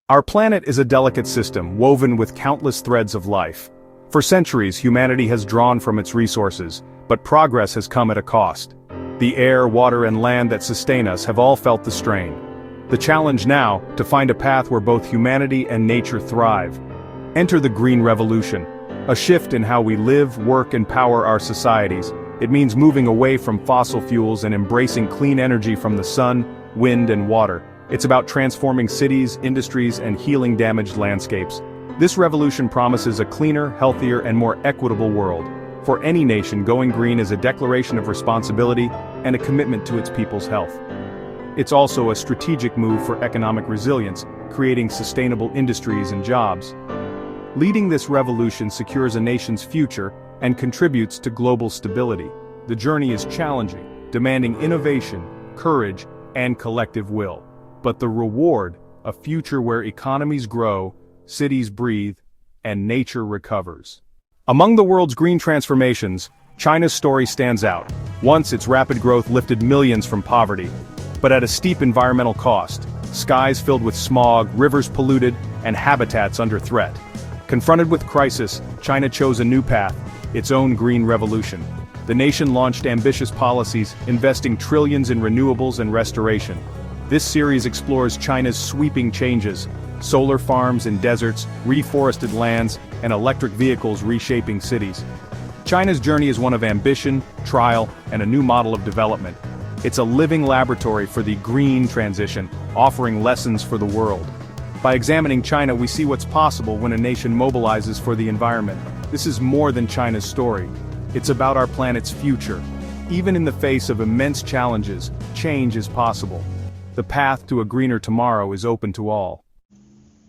Our planet is a delicate system woven with countless threads of life. For centuries, humanity has drawn from its resources, but progress has come at a cost. The air, water, and land that sustain us have all felt the strain. The challenge now, to find a path where both humanity and nature thrive. Enter the Green Revolution, a shift in how we live, work, and power our societies. It means moving away from fossil fuels and embracing clean energy from the sun, wind, and water. It's about transforming cities, industries, and healing damaged landscapes. This revolution promises a cleaner, healthier, and more equitable world. For any nation, going green is a declaration of responsibility and a commitment to its people's health. It's also a strategic move for economic resilience, creating sustainable industries and jobs. Leading this revolution secures a nation's future and contributes to global stability. The journey is challenging, demanding innovation, courage, and collective will. But the reward, a future where economies grow, cities breathe, and nature recovers. Among the world's green transformations, China's story stands out. Once its rapid growth lifted millions from poverty, but at a steep environmental cost. Skies filled with smog, rivers polluted, and habitats under threat. Confronted with crisis, China chose a new path, its own green revolution. The nation launched ambitious policies, investing trillions in renewables and restoration. This series explores China's sweeping changes: solar farms in deserts, reforested lands, and electric vehicles reshaping cities. China's journey is one of ambition, trial, and a new model of development. It's a living laboratory for the green transition, offering lessons for the world. By examining China, we see what's possible when a nation mobilizes for the environment. This is more than China's story. It's about our planet's future. Even in the face of immense challenges, change is possible. The path to a greener tomorrow is open to all.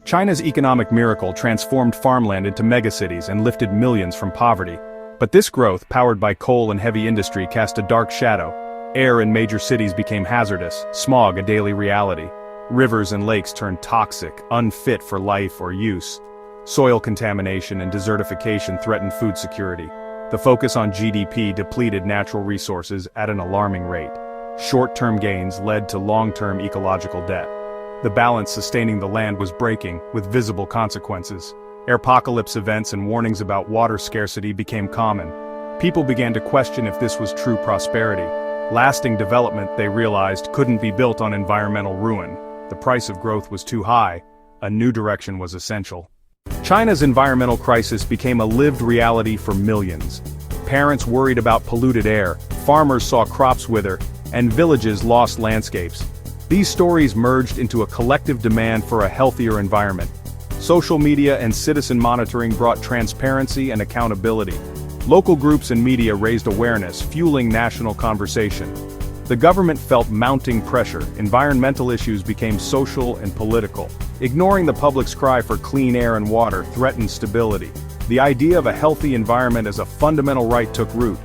China's economic miracle transformed farmland into megacities and lifted millions from poverty. But this growth, powered by coal and heavy industry, cast a dark shadow. Air in major cities became hazardous, smog a daily reality. Rivers and lakes turned toxic, unfit for life or use. Soil contamination and desertification threatened food security. The focus on GDP depleted natural resources at an alarming rate. Short-term gains led to long-term ecological debt. The balance sustaining the land was breaking, with visible consequences. Apocalypse events and warnings about water scarcity became common. People began to question if this was true prosperity. Lasting development, they realized, couldn't be built on environmental ruin. The price of growth was too high. A new direction was essential. China's environmental crisis became a lived reality for millions. Parents worried about polluted air, farmers saw crops wither, and villages lost landscapes. These stories merged into a collective demand for a healthier environment. Social media and citizen monitoring brought transparency and accountability. Local groups and media raised awareness, fueling national conversation. The government felt mounting pressure. Environmental issues became social and political. Ignoring the public's cry for clean air and water threatened stability. The idea of a healthy environment as a fundamental right took root.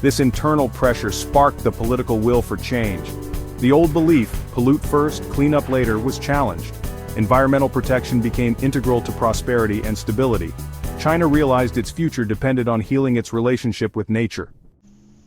This internal pressure sparked the political will for change. The old belief, pollute first, clean up later, was challenged. Environmental protection became integral to prosperity and stability. China realized its future depended on healing its relationship with nature.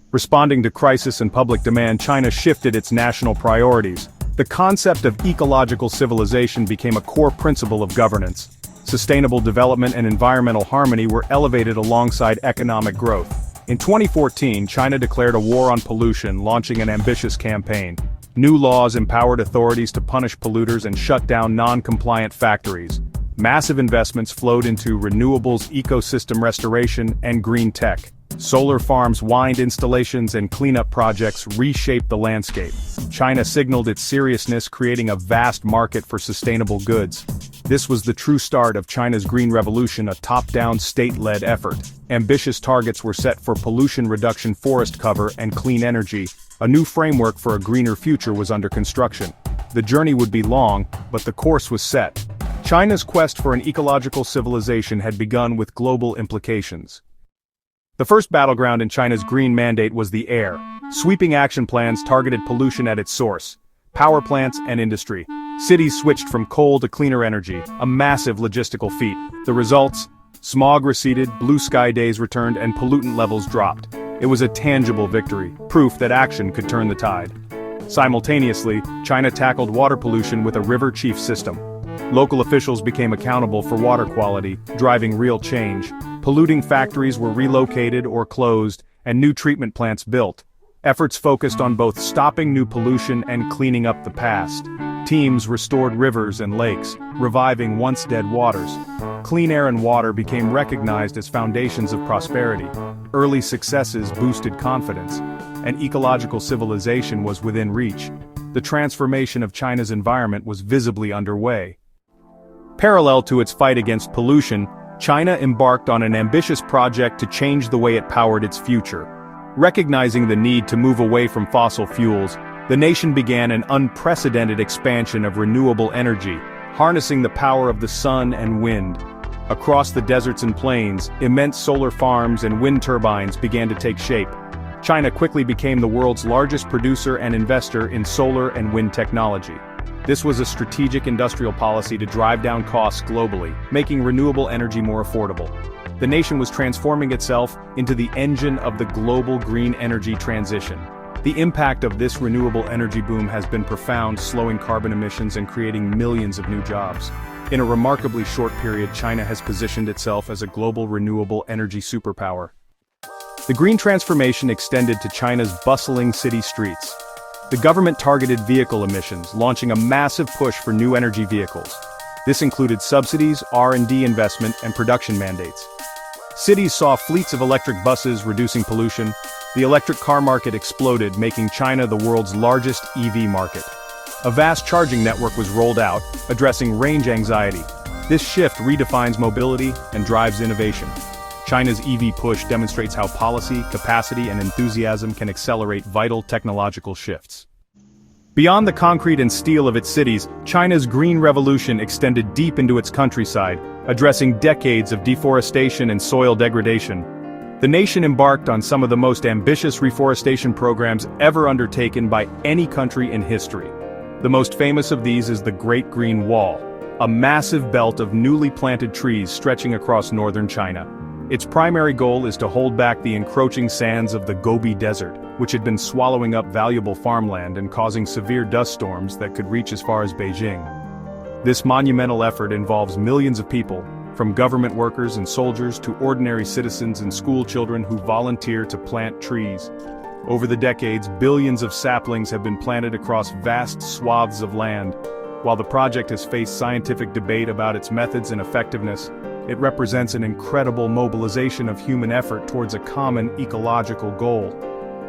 Responding to crisis and public demand, China shifted its national priorities. The concept of ecological civilization became a core principle of governance. Sustainable development and environmental harmony were elevated alongside economic growth. In 2014, China declared a war on pollution, launching an ambitious campaign. New laws empowered authorities to punish polluters and shut down non-compliant factories. Massive investments flowed into renewables, ecosystem restoration, and green tech. Solar farms, wind installations, and cleanup projects reshaped the landscape. China signaled its seriousness, creating a vast market for sustainable goods. This was the true start of China's Green Revolution, a top-down, state-led effort. Ambitious targets were set for pollution reduction, forest cover, and clean energy. A new framework for a greener future was under construction. The journey would be long, but the course was set. China's quest for an ecological civilization had begun with global implications. The first battleground in China's green mandate was the air. Sweeping action plans targeted pollution at its source: power plants and industry. Cities switched from coal to cleaner energy, a massive logistical feat. The results? Smog receded, blue sky days returned, and pollutant levels dropped. It was a tangible victory, proof that action could turn the tide. Simultaneously, China tackled water pollution with a river chief system. Local officials became accountable for water quality, driving real change. Polluting factories were relocated or closed, and new treatment plants built. Efforts focused on both stopping new pollution and cleaning up the past. Teams restored rivers and lakes, reviving once-dead waters. Clean air and water became recognized as foundations of prosperity. Early successes boosted confidence, and ecological civilization was within reach. The transformation of China's environment was visibly underway. Parallel to its fight against pollution, China embarked on an ambitious project to change the way it powered its future. Recognizing the need to move away from fossil fuels, the nation began an unprecedented expansion of renewable energy, harnessing the power of the sun and wind. Across the deserts and plains, immense solar farms and wind turbines began to take shape. China quickly became the world's largest producer and investor in solar and wind technology. This was a strategic industrial policy to drive down costs globally, making renewable energy more affordable. The nation was transforming itself into the engine of the global green energy transition. The impact of this renewable energy boom has been profound, slowing carbon emissions and creating millions of new jobs. In a remarkably short period, China has positioned itself as a global renewable energy superpower. The green transformation extended to China's bustling city streets. The government targeted vehicle emissions, launching a massive push for new energy vehicles. This included subsidies, R&D investment, and production mandates. Cities saw fleets of electric buses reducing pollution. The electric car market exploded, making China the world's largest EV market. A vast charging network was rolled out, addressing range anxiety. This shift redefines mobility and drives innovation. China's EV push demonstrates how policy, capacity, and enthusiasm can accelerate vital technological shifts. Beyond the concrete and steel of its cities, China's green revolution extended deep into its countryside, addressing decades of deforestation and soil degradation. The nation embarked on some of the most ambitious reforestation programs ever undertaken by any country in history. The most famous of these is the Great Green Wall, a massive belt of newly planted trees stretching across northern China. Its primary goal is to hold back the encroaching sands of the Gobi Desert, which had been swallowing up valuable farmland and causing severe dust storms that could reach as far as Beijing. This monumental effort involves millions of people, from government workers and soldiers to ordinary citizens and school children who volunteer to plant trees. Over the decades, billions of saplings have been planted across vast swaths of land. While the project has faced scientific debate about its methods and effectiveness, it represents an incredible mobilization of human effort towards a common ecological goal.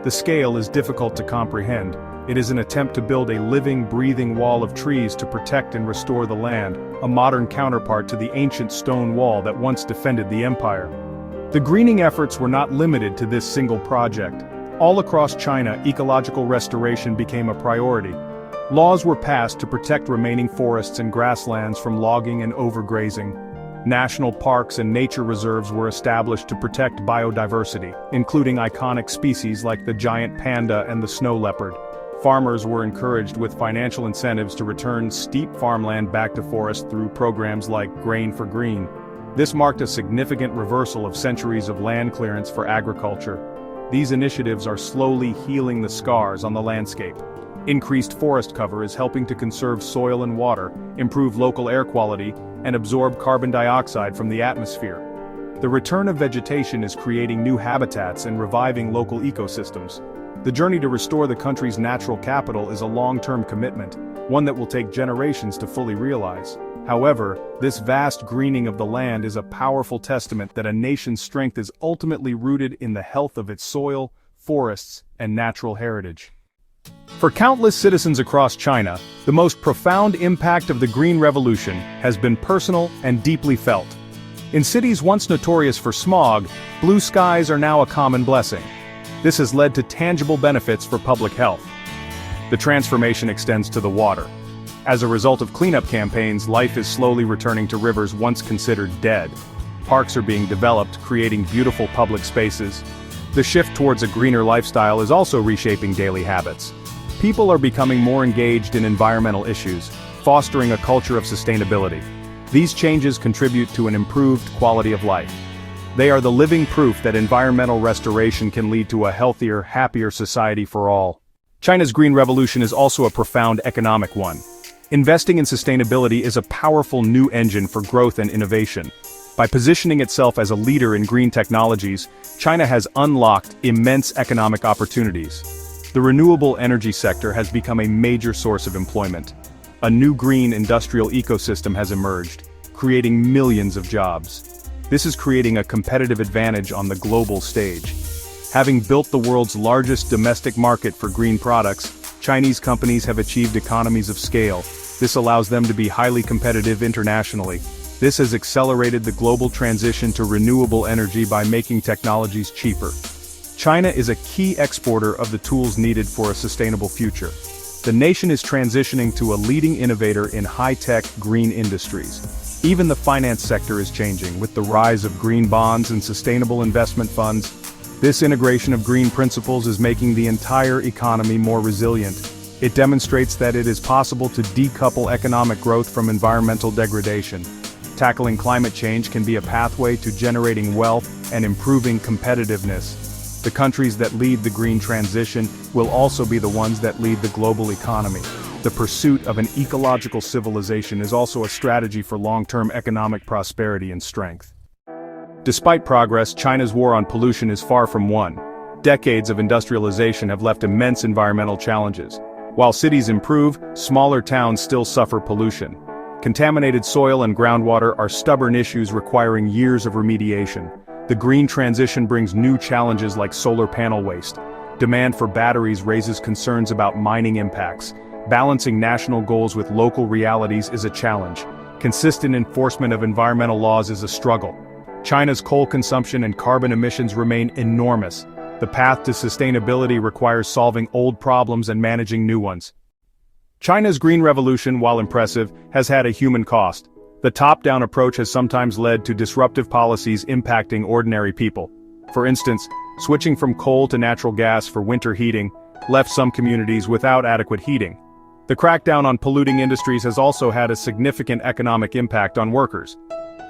The scale is difficult to comprehend. It is an attempt to build a living, breathing wall of trees to protect and restore the land, a modern counterpart to the ancient stone wall that once defended the empire. The greening efforts were not limited to this single project. All across China, ecological restoration became a priority. Laws were passed to protect remaining forests and grasslands from logging and overgrazing. National parks and nature reserves were established to protect biodiversity, including iconic species like the giant panda and the snow leopard. Farmers were encouraged with financial incentives to return steep farmland back to forest through programs like Grain for Green. This marked a significant reversal of centuries of land clearance for agriculture. These initiatives are slowly healing the scars on the landscape. Increased forest cover is helping to conserve soil and water, improve local air quality, and absorb carbon dioxide from the atmosphere. The return of vegetation is creating new habitats and reviving local ecosystems. The journey to restore the country's natural capital is a long-term commitment, one that will take generations to fully realize. However, this vast greening of the land is a powerful testament that a nation's strength is ultimately rooted in the health of its soil, forests, and natural heritage. For countless citizens across China, the most profound impact of the Green Revolution has been personal and deeply felt. In cities once notorious for smog, blue skies are now a common blessing. This has led to tangible benefits for public health. The transformation extends to the water. As a result of cleanup campaigns, life is slowly returning to rivers once considered dead. Parks are being developed, creating beautiful public spaces. The shift towards a greener lifestyle is also reshaping daily habits. People are becoming more engaged in environmental issues, fostering a culture of sustainability. These changes contribute to an improved quality of life. They are the living proof that environmental restoration can lead to a healthier, happier society for all. China's Green Revolution is also a profound economic one. Investing in sustainability is a powerful new engine for growth and innovation. By positioning itself as a leader in green technologies, China has unlocked immense economic opportunities. The renewable energy sector has become a major source of employment. A new green industrial ecosystem has emerged, creating millions of jobs. This is creating a competitive advantage on the global stage. Having built the world's largest domestic market for green products, Chinese companies have achieved economies of scale. This allows them to be highly competitive internationally. This has accelerated the global transition to renewable energy by making technologies cheaper. China is a key exporter of the tools needed for a sustainable future. The nation is transitioning to a leading innovator in high-tech green industries. Even the finance sector is changing, with the rise of green bonds and sustainable investment funds. This integration of green principles is making the entire economy more resilient. It demonstrates that it is possible to decouple economic growth from environmental degradation. Tackling climate change can be a pathway to generating wealth and improving competitiveness. The countries that lead the green transition will also be the ones that lead the global economy. The pursuit of an ecological civilization is also a strategy for long-term economic prosperity and strength. Despite progress, China's war on pollution is far from won. Decades of industrialization have left immense environmental challenges. While cities improve, smaller towns still suffer pollution. Contaminated soil and groundwater are stubborn issues requiring years of remediation. The green transition brings new challenges like solar panel waste. Demand for batteries raises concerns about mining impacts. Balancing national goals with local realities is a challenge. Consistent enforcement of environmental laws is a struggle. China's coal consumption and carbon emissions remain enormous. The path to sustainability requires solving old problems and managing new ones. China's green revolution, while impressive, has had a human cost. The top-down approach has sometimes led to disruptive policies impacting ordinary people. For instance, switching from coal to natural gas for winter heating left some communities without adequate heating. The crackdown on polluting industries has also had a significant economic impact on workers.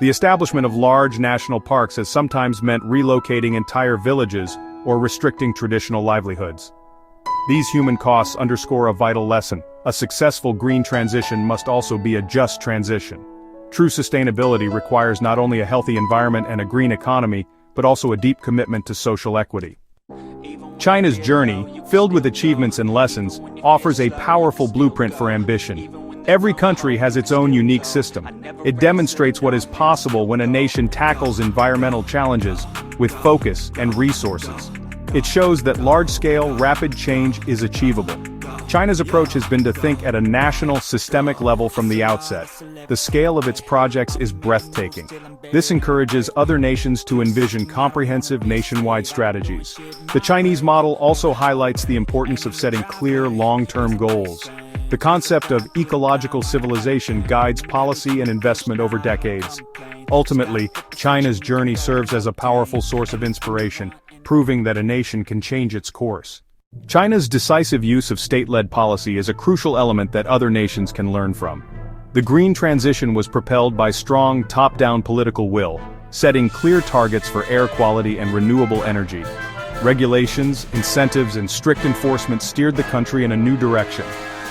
The establishment of large national parks has sometimes meant relocating entire villages or restricting traditional livelihoods. These human costs underscore a vital lesson. A successful green transition must also be a just transition. True sustainability requires not only a healthy environment and a green economy, but also a deep commitment to social equity. China's journey, filled with achievements and lessons, offers a powerful blueprint for ambition. Every country has its own unique system. It demonstrates what is possible when a nation tackles environmental challenges with focus and resources. It shows that large-scale, rapid change is achievable. China's approach has been to think at a national, systemic level from the outset. The scale of its projects is breathtaking. This encourages other nations to envision comprehensive nationwide strategies. The Chinese model also highlights the importance of setting clear, long-term goals. The concept of ecological civilization guides policy and investment over decades. Ultimately, China's journey serves as a powerful source of inspiration, proving that a nation can change its course. China's decisive use of state-led policy is a crucial element that other nations can learn from. The green transition was propelled by strong top-down political will, setting clear targets for air quality and renewable energy. Regulations, incentives, and strict enforcement steered the country in a new direction.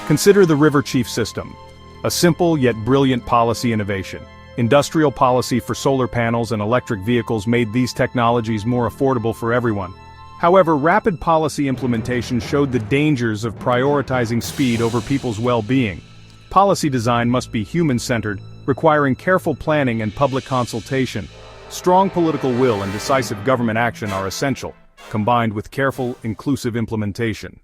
Consider the river chief system, a simple yet brilliant policy innovation. Industrial policy for solar panels and electric vehicles made these technologies more affordable for everyone. However, rapid policy implementation showed the dangers of prioritizing speed over people's well-being. Policy design must be human-centered, requiring careful planning and public consultation. Strong political will and decisive government action are essential, combined with careful, inclusive implementation.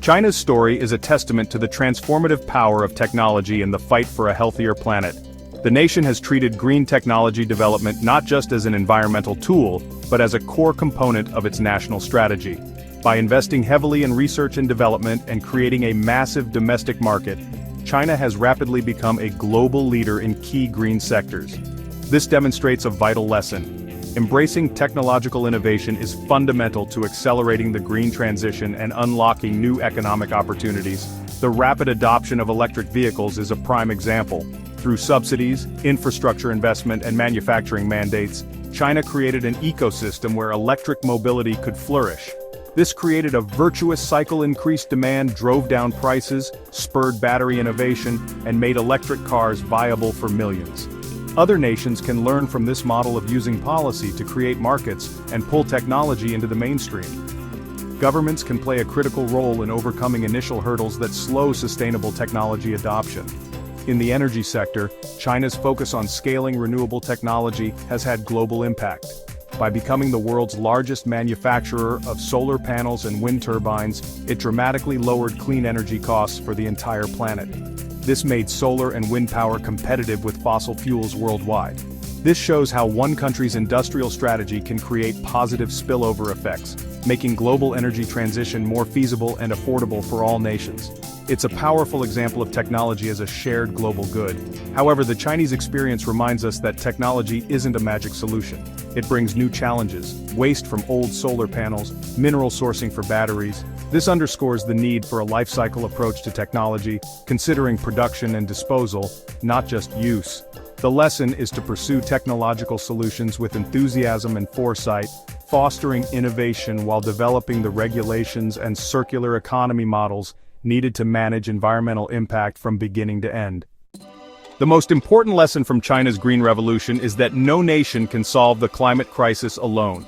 China's story is a testament to the transformative power of technology in the fight for a healthier planet. The nation has treated green technology development not just as an environmental tool, but as a core component of its national strategy. By investing heavily in research and development and creating a massive domestic market, China has rapidly become a global leader in key green sectors. This demonstrates a vital lesson. Embracing technological innovation is fundamental to accelerating the green transition and unlocking new economic opportunities. The rapid adoption of electric vehicles is a prime example. Through subsidies, infrastructure investment, and manufacturing mandates, China created an ecosystem where electric mobility could flourish. This created a virtuous cycle. Increased demand drove down prices, spurred battery innovation, and made electric cars viable for millions. Other nations can learn from this model of using policy to create markets and pull technology into the mainstream. Governments can play a critical role in overcoming initial hurdles that slow sustainable technology adoption. In the energy sector, China's focus on scaling renewable technology has had global impact. By becoming the world's largest manufacturer of solar panels and wind turbines, it dramatically lowered clean energy costs for the entire planet. This made solar and wind power competitive with fossil fuels worldwide. This shows how one country's industrial strategy can create positive spillover effects, making global energy transition more feasible and affordable for all nations. It's a powerful example of technology as a shared global good. However, the Chinese experience reminds us that technology isn't a magic solution. It brings new challenges: waste from old solar panels, mineral sourcing for batteries. This underscores the need for a life cycle approach to technology, considering production and disposal, not just use. The lesson is to pursue technological solutions with enthusiasm and foresight, fostering innovation while developing the regulations and circular economy models needed to manage environmental impact from beginning to end. The most important lesson from China's Green Revolution is that no nation can solve the climate crisis alone.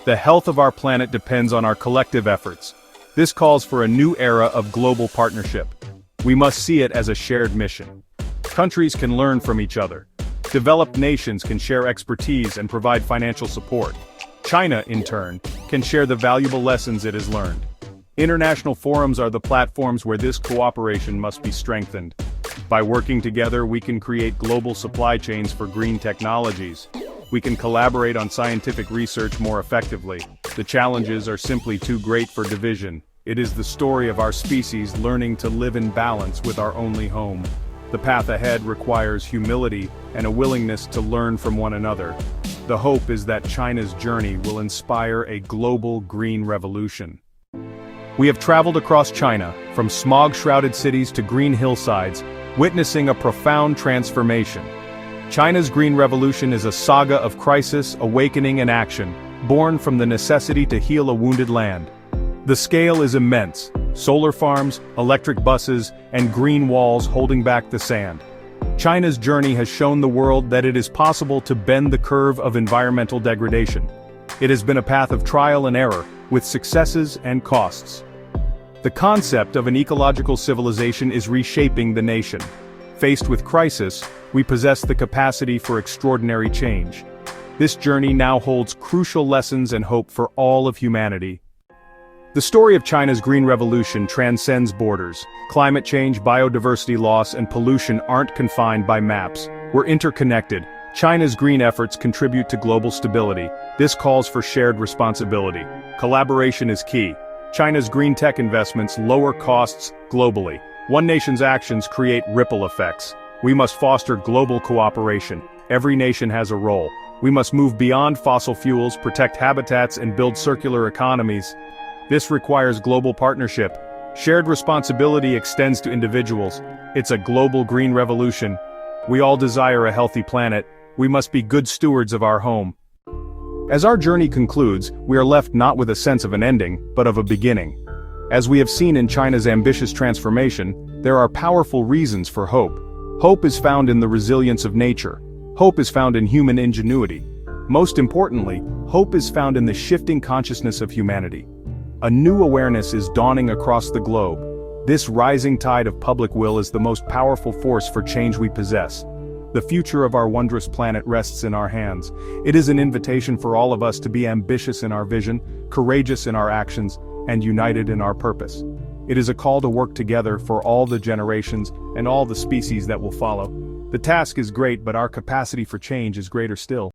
The health of our planet depends on our collective efforts. This calls for a new era of global partnership. We must see it as a shared mission. Countries can learn from each other. Developed nations can share expertise and provide financial support. China, in turn, can share the valuable lessons it has learned. International forums are the platforms where this cooperation must be strengthened. By working together, we can create global supply chains for green technologies. We can collaborate on scientific research more effectively. The challenges are simply too great for division. It is the story of our species learning to live in balance with our only home. The path ahead requires humility and a willingness to learn from one another. The hope is that China's journey will inspire a global green revolution. We have traveled across China, from smog-shrouded cities to green hillsides, witnessing a profound transformation. China's Green Revolution is a saga of crisis, awakening and action, born from the necessity to heal a wounded land. The scale is immense: solar farms, electric buses, and green walls holding back the sand. China's journey has shown the world that it is possible to bend the curve of environmental degradation. It has been a path of trial and error, with successes and costs. The concept of an ecological civilization is reshaping the nation. Faced with crisis, we possess the capacity for extraordinary change. This journey now holds crucial lessons and hope for all of humanity. The story of China's Green Revolution transcends borders. Climate change, biodiversity loss, and pollution aren't confined by maps. We're interconnected. China's green efforts contribute to global stability. This calls for shared responsibility. Collaboration is key. China's green tech investments lower costs globally. One nation's actions create ripple effects. We must foster global cooperation. Every nation has a role. We must move beyond fossil fuels, protect habitats, and build circular economies. This requires global partnership. Shared responsibility extends to individuals. It's a global green revolution. We all desire a healthy planet. We must be good stewards of our home. As our journey concludes, we are left not with a sense of an ending, but of a beginning. As we have seen in China's ambitious transformation, there are powerful reasons for hope. Hope is found in the resilience of nature. Hope is found in human ingenuity. Most importantly, hope is found in the shifting consciousness of humanity. A new awareness is dawning across the globe. This rising tide of public will is the most powerful force for change we possess. The future of our wondrous planet rests in our hands. It is an invitation for all of us to be ambitious in our vision, courageous in our actions, and united in our purpose. It is a call to work together for all the generations and all the species that will follow. The task is great, but our capacity for change is greater still.